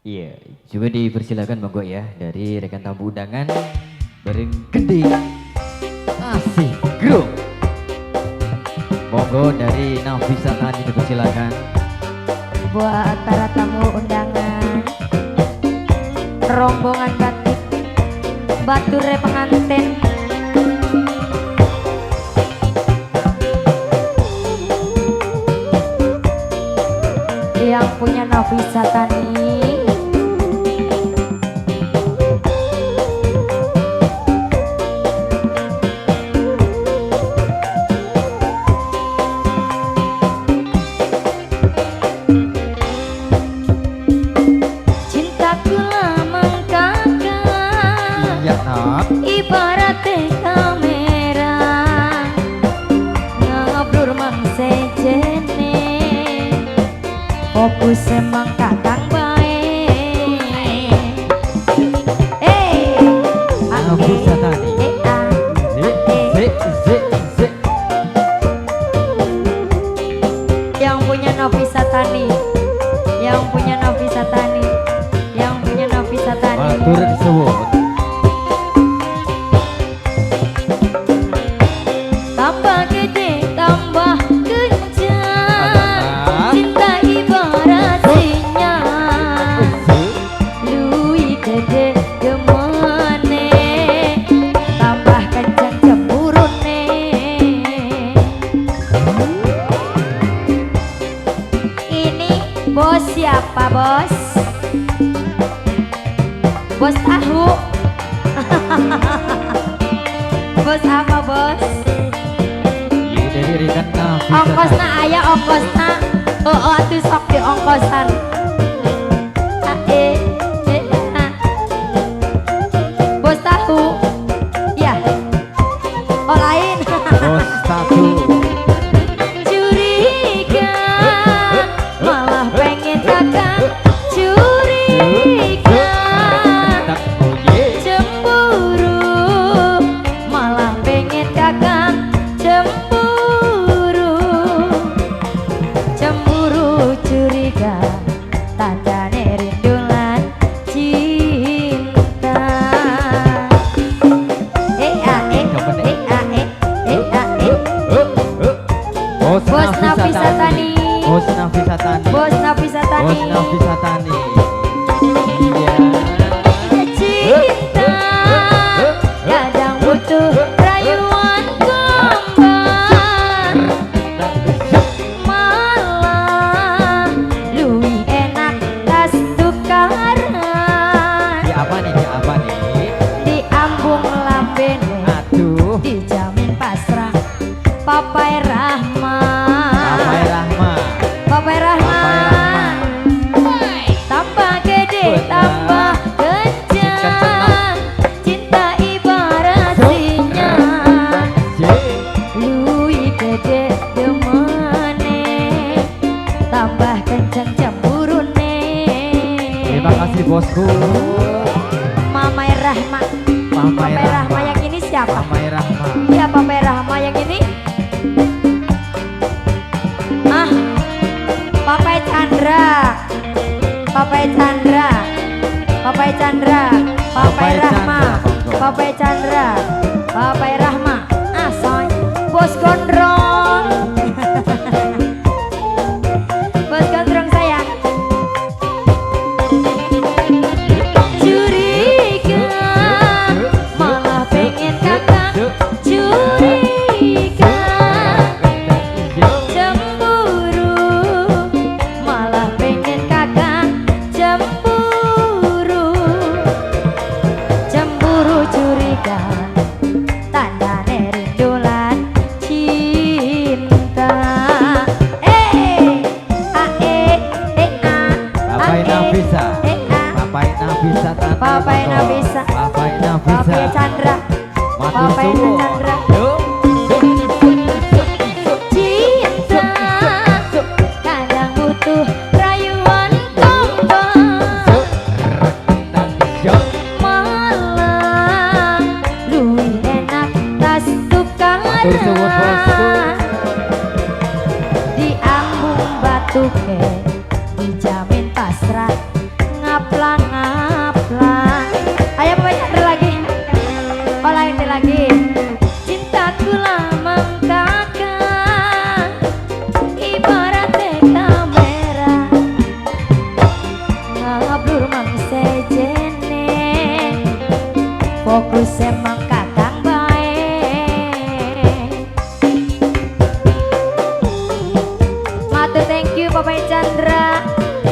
Iya, coba dipersilakan monggo ya dari rekan tamu undangan bareng gede asih grup. Monggo dari Nafisa Tani dipersilakan. Buat para tamu undangan, rombongan batik, bature pengantin, yang punya Nafisa Tani. Cintaku lamang kakak, Iya nak. ibarat kamera ngeblur mang sejene, fokus emang kakang bae. Nafisa Tani. Zik. Yang punya Nafisa Tani, yang punya Nafisa Tani, yang punya Nafisa Tani. Matur suwun. Tambah gede, tambah kencang, Alah. cinta ibarat sinyal, lui gede demene, tambah kencang cemburune. Ini bos siapa bos? Bos tahu. Bos apa bos? Iya dari rekan Nafisa Ongkosna Tani. ayah ongkosna. Oh atuh sok di ongkosan. Bos tahu. Ya. Oh lain. Bos satu. Curiga, malah pengen kakak. Curiga, Tak oye. cemburu, malah pengen kakak. Cemburu, cemburu curiga, tandane rindu lan cinta. Bos Nafisa Tani. Bos Nafisa Tani. Bos Nafisa Tani. Bos Nafisa Tani. Iya. Cinta kadang butuh rayuan kembar, malah luwih enak tas tukaran. Di apa nih? Di apa nih? Di ambung lambene, Aduh. dijamin pasrah. Papai Rahma, Papai Rahma. Papai Rahma, tambah gede, tambah kencang, cinta ibarat sinyal, lui gede demene, tambah kencang cemburune. Terima kasih bosku. Mamai Rahma, Papai Papai Rahma yang ini siapa? Papai Rahma. Ya Papai Rahma yang ini. Ah, Papai Chandra, Papai Chandra, Papai Chandra, Papai Rahma, Papai Chandra, Papai Rahma. Ah, soy, bos gondrong. Bos gondrong sayang. Curiga, malah pengen kakak. Curiga, cemburu, malah pengen kakak. Cemburu, cemburu curiga, tandane rindu lan cinta. Papai Nafisa. Papai Nafisa Tani. Papai Nafisa. Papai Nafisa. Papai Chandra, Matur Papai suwun. Chandra. Yuk. Cinta kadang butuh rayuan kembang, malah luwih enak tas Matur suwun, bosku. tukaran. Di ambung batuke, dijamin pasrah. Ngap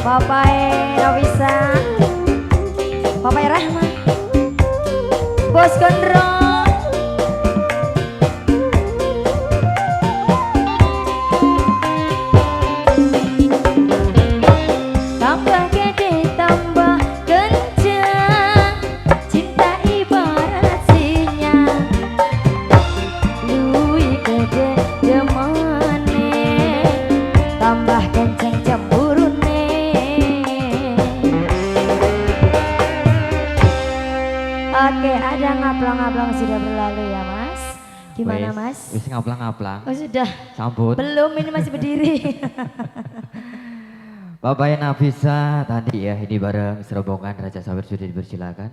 Bapak Nafisa, Bapak Rahma, Bos Gondrong. Tambah gede, tambah kencang, cinta ibarat sinyal. Lui gede demane, tambah kencang cemburune. Oke, ada ngaplang-ngaplang sudah berlalu ya Mas. Gimana Wes, Mas? Wis ngaplang-ngaplang. Oh sudah, Sambut. belum ini masih berdiri. Bapak Nafisa tadi ya, ini bareng serombongan Raja Sabar sudah dipersilakan.